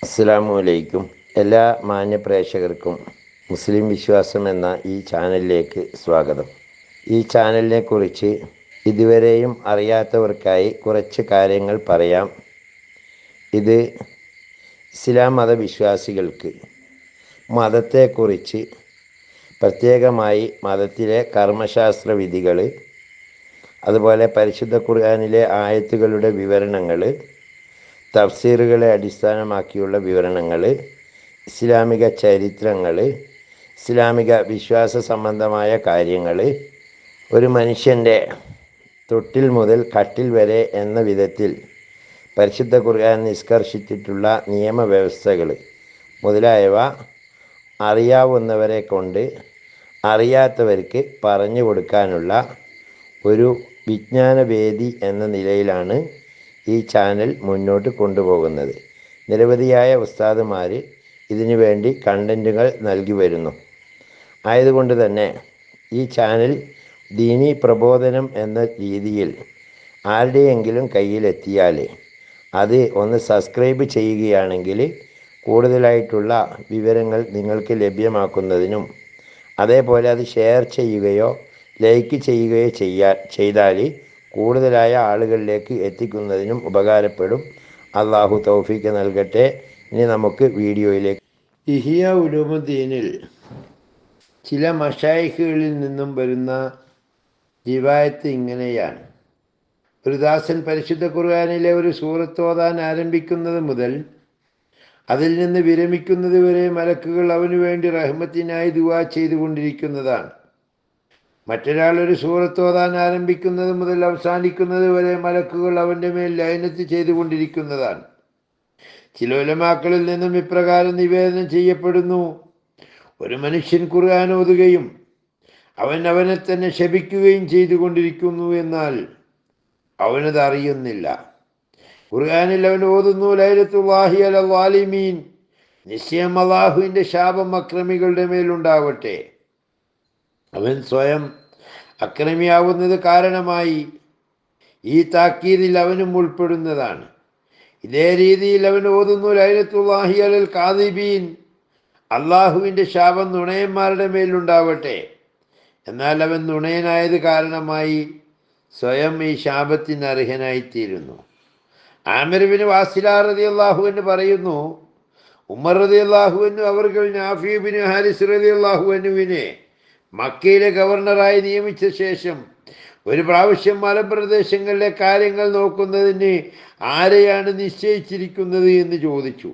അസ്സലാമു അലൈക്കും. എല്ലാ മാന്യ പ്രേക്ഷകർക്കും മുസ്ലിം വിശ്വാസം എന്ന ഈ ചാനലിലേക്ക് സ്വാഗതം. ഈ ചാനലിനെ കുറിച്ച് ഇതുവരെയും അറിയാത്തവർക്കായി കുറച്ച് കാര്യങ്ങൾ പറയാം. ഇത് ഇസ്ലാം മതവിശ്വാസികൾക്ക് മതത്തെക്കുറിച്ച് പ്രത്യേകമായി മതത്തിലെ കർമ്മശാസ്ത്ര വിധികൾ, അതുപോലെ പരിശുദ്ധ ഖുർആനിലെ ആയത്തുകളുടെ വിവരണങ്ങൾ, തഫ്സീറുകളെ അടിസ്ഥാനമാക്കിയുള്ള വിവരണങ്ങൾ, ഇസ്ലാമിക ചരിത്രങ്ങൾ, ഇസ്ലാമിക വിശ്വാസ സംബന്ധമായ കാര്യങ്ങൾ, ഒരു മനുഷ്യൻ്റെ തൊട്ടിൽ മുതൽ കട്ടിൽ വരെ എന്ന വിധത്തിൽ പരിശുദ്ധ ഖുർആൻ നിഷ്കർഷിച്ചിട്ടുള്ള നിയമവ്യവസ്ഥകൾ മുതലായവ അറിയാവുന്നവരെ കൊണ്ട് അറിയാത്തവർക്ക് പറഞ്ഞു കൊടുക്കാനുള്ള ഒരു വിജ്ഞാനവേദി എന്ന നിലയിലാണ് ഈ ചാനൽ മുന്നോട്ട് കൊണ്ടുപോകുന്നത്. നിരവധിയായ ഉസ്താദുമാർ ഇതിനു വേണ്ടി കണ്ടൻറ്റുകൾ നൽകി വരുന്നു. ആയതുകൊണ്ട് തന്നെ ഈ ചാനൽ ദീനീ പ്രബോധനം എന്ന രീതിയിൽ ആരുടെയെങ്കിലും കയ്യിലെത്തിയാൽ അത് ഒന്ന് സബ്സ്ക്രൈബ് ചെയ്യുകയാണെങ്കിൽ കൂടുതലായിട്ടുള്ള വിവരങ്ങൾ നിങ്ങൾക്ക് ലഭ്യമാക്കുന്നതിനും, അതേപോലെ അത് ഷെയർ ചെയ്യുകയോ ലൈക്ക് ചെയ്യുകയോ ചെയ്താൽ കൂടുതലായ ആളുകളിലേക്ക് എത്തിക്കുന്നതിനും ഉപകാരപ്പെടും. അള്ളാഹു തൗഫീക്ക് നൽകട്ടെ. ഇനി നമുക്ക് വീഡിയോയിലേക്ക്. ഇഹ്യാ ഉലൂമുദ്ദീനിൽ ചില മശായിഖുകളിൽ നിന്നും വരുന്ന റിവായത്ത് ഇങ്ങനെയാണ്: ഒരു ദാസൻ പരിശുദ്ധ ഖുർആനിലെ ഒരു സൂറത്ത് ഓതാൻ ആരംഭിക്കുന്നത് മുതൽ അതിൽ നിന്ന് വിരമിക്കുന്നത് വരെ മലക്കുകൾ അവനു വേണ്ടി റഹ്മത്തിനായി ദുആ ചെയ്തുകൊണ്ടിരിക്കുന്നതാണ്. മറ്റൊരാൾ ഒരു സൂറത്ത് ഓതാൻ ആരംഭിക്കുന്നത് മുതൽ അവസാനിക്കുന്നത് വരെ മലക്കുകൾ അവൻ്റെ മേൽ ലഅനത്ത് ചെയ്തുകൊണ്ടിരിക്കുന്നതാണ്. ചില ഉലമാക്കളിൽ നിന്നും ഇപ്രകാരം നിവേദനം ചെയ്യപ്പെടുന്നു: ഒരു മനുഷ്യൻ ഖുർആൻ ഓതുകയും അവൻ അവനെ തന്നെ ശപിക്കുകയും ചെയ്തുകൊണ്ടിരിക്കുന്നു, എന്നാൽ അവനത് അറിയുന്നില്ല. ഖുർആനിൽ അവൻ ഓതുന്നു: ലഅനത്തുല്ലാഹി അലൽ ളാലിമീൻ, നിശ്ചയം അല്ലാഹുവിൻ്റെ ശാപം അക്രമികളുടെ മേലുണ്ടാവട്ടെ. അവൻ സ്വയം അക്രമിയാവുന്നത് കാരണമായി ഈ താക്കീതിൽ അവനും ഉൾപ്പെടുന്നതാണ്. ഇതേ രീതിയിൽ അവൻ ഓതുന്നു: ലഅനത്തുല്ലാഹി അലൽ കാദിബീൻ, അള്ളാഹുവിൻ്റെ ശാപം നുണയന്മാരുടെ മേലുണ്ടാവട്ടെ. എന്നാൽ അവൻ നുണയനായത് കാരണമായി സ്വയം ഈ ശാപത്തിന് അർഹനായിത്തീരുന്നു. ആമിർ ബിൻ വാസില റളിയല്ലാഹു അൻഹു പറയുന്നു: ഉമർ റളിയല്ലാഹു അൻഹു അവർകൾ നാഫി ബിൻ ഹാരിസ് റളിയല്ലാഹു അൻഹുവിനെ മക്കയിലെ ഗവർണറായി നിയമിച്ച ശേഷം ഒരു പ്രാവശ്യം മലമ്പ്രദേശങ്ങളിലെ കാര്യങ്ങൾ നോക്കുന്നതിന് ആരെയാണ് നിശ്ചയിച്ചിരിക്കുന്നത് എന്ന് ചോദിച്ചു.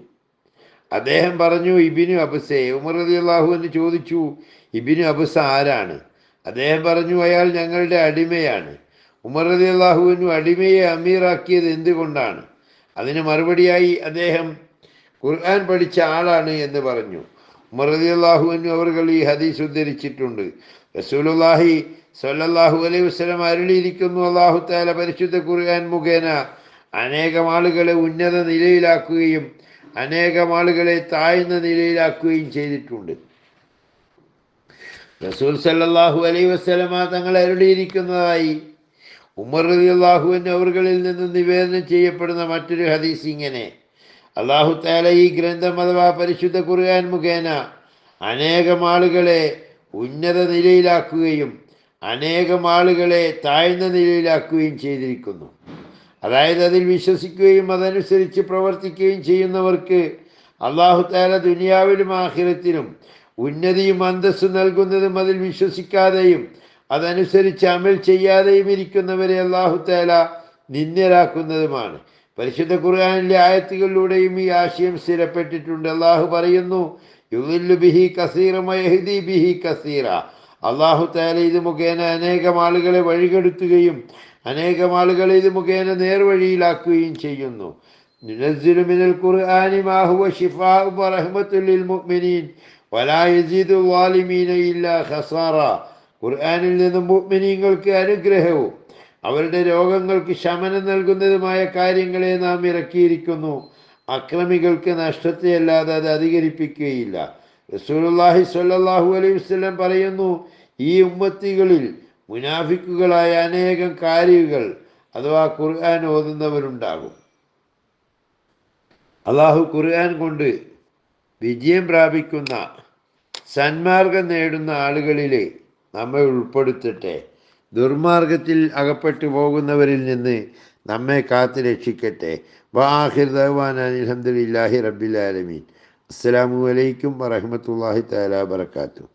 അദ്ദേഹം പറഞ്ഞു: ഇബ്നു അബ്സെ. ഉമർ റളിയല്ലാഹു അൻഹു ചോദിച്ചു: ഇബ്നു അബ്സ ആരാണ്? അദ്ദേഹം പറഞ്ഞു: അയാൾ ഞങ്ങളുടെ അടിമയാണ്. ഉമർ റളിയല്ലാഹു അൻഹു അടിമയെ അമീറാക്കിയത് എന്തുകൊണ്ടാണ്? അതിന് മറുപടിയായി അദ്ദേഹം ഖുർആൻ പഠിച്ച ആളാണ് എന്ന് പറഞ്ഞു. ഉമർ റളിയല്ലാഹു അൻഹു അവർകൾ ഈ ഹദീസ് ഉദ്ധരിച്ചിട്ടുണ്ട്. റസൂലുള്ളാഹി സ്വല്ലല്ലാഹു അലൈഹി വസല്ലം അരുളിയിരിക്കുന്നു: അല്ലാഹു തആല പരിശുദ്ധ ഖുർആൻ മുഖേന അനേകം ആളുകളെ ഉന്നത നിലയിലാക്കുകയും അനേകം ആളുകളെ താഴ്ന്ന നിലയിലാക്കുകയും ചെയ്തിട്ടുണ്ട്. റസൂൽ സല്ലല്ലാഹു അലൈഹി വസല്ലമ തങ്ങൾ അരുളിയിരിക്കുന്നതായി ഉമർ റളിയല്ലാഹു അൻഹു അവർകളിൽ നിന്ന് നിവേദനം ചെയ്യപ്പെടുന്ന മറ്റൊരു ഹദീസ് ഇങ്ങനെ: അല്ലാഹു തആല ഈ ഗ്രന്ഥം അഥവാ പരിശുദ്ധ ഖുർആൻ മുഖേന അനേകം ആളുകളെ ഉന്നത നിലയിലാക്കുകയും അനേകം ആളുകളെ താഴ്ന്ന നിലയിലാക്കുകയും ചെയ്തിരിക്കുന്നു. അതായത് അതിൽ വിശ്വസിക്കുകയും അതനുസരിച്ച് പ്രവർത്തിക്കുകയും ചെയ്യുന്നവർക്ക് അല്ലാഹു തആല ദുനിയാവിലും ആഖിറത്തിലും ഉന്നതിയും അന്തസ്സും നൽകുന്നതും അതിൽ വിശ്വസിക്കാതെയും അതനുസരിച്ച് അമൽ ചെയ്യാതെയും ഇരിക്കുന്നവരെ അല്ലാഹു തആല നിന്ദ്യരാക്കുന്നതുമാണ്. പരിശുദ്ധ ഖുർആനിലെ ആയത്തുകളിലൂടെയും ഈ ആശയം സ്ഥിരപ്പെട്ടിട്ടുണ്ട്. അല്ലാഹു പറയുന്നു: യുദില്ലു ബിഹി കസീറൻ വയഹ്ദി ബിഹി കസീറ. അല്ലാഹു തആല ഇത് മുഖേന അനേകം ആളുകളെ വഴികെടുത്തുകയും അനേകം ആളുകളെ ഇത് മുഖേന നേർവഴിയിലാക്കുകയും ചെയ്യുന്നു. നുനസ്സിലു മിനൽ ഖുർആനി മാ ഹുവ ശിഫാഉ വറഹ്മത്തുൽ ലിൽ മുഅ്മിനീൻ വലാ യസീദു ളാലിമീന ഇല്ലാ ഖസാറ. ഖുർആനിൽ നിന്നും മുഅ്മിനീങ്ങൾക്ക് അനുഗ്രഹവും അവരുടെ രോഗങ്ങൾക്ക് ശമനം നൽകുന്നതുമായ കാര്യങ്ങളെ നാം ഇറക്കിയിരിക്കുന്നു. അക്രമികൾക്ക് നഷ്ടത്തെയല്ലാതെ അത് അധികരിപ്പിക്കുകയില്ല. റസൂലുള്ളാഹി സ്വല്ലല്ലാഹു അലൈഹി വസല്ലം പറയുന്നു: ഈ ഉമ്മത്തികളിൽ മുനാഫിക്കുകളായ അനേകം കാരികൾ അഥവാ ഖുർആൻ ഓതുന്നവരുണ്ടാകും. അള്ളാഹു ഖുർആൻ കൊണ്ട് വിജയം പ്രാപിക്കുന്ന സന്മാർഗം നേടുന്ന ആളുകളിൽ നമ്മെ ഉൾപ്പെടുത്തട്ടെ. ദുർമാർഗത്തിൽ അകപ്പെട്ടു പോകുന്നവരിൽ നിന്ന് നമ്മെ കാത്ത് രക്ഷിക്കട്ടെ. വാഹിർ ദഅ്വാനാ അൽഹംദുലില്ലാഹി റബ്ബിൽ ആലമീൻ. അസ്സലാമു അലൈക്കും വറഹ്മത്തുള്ളാഹി തആല വബറകാതുഹു.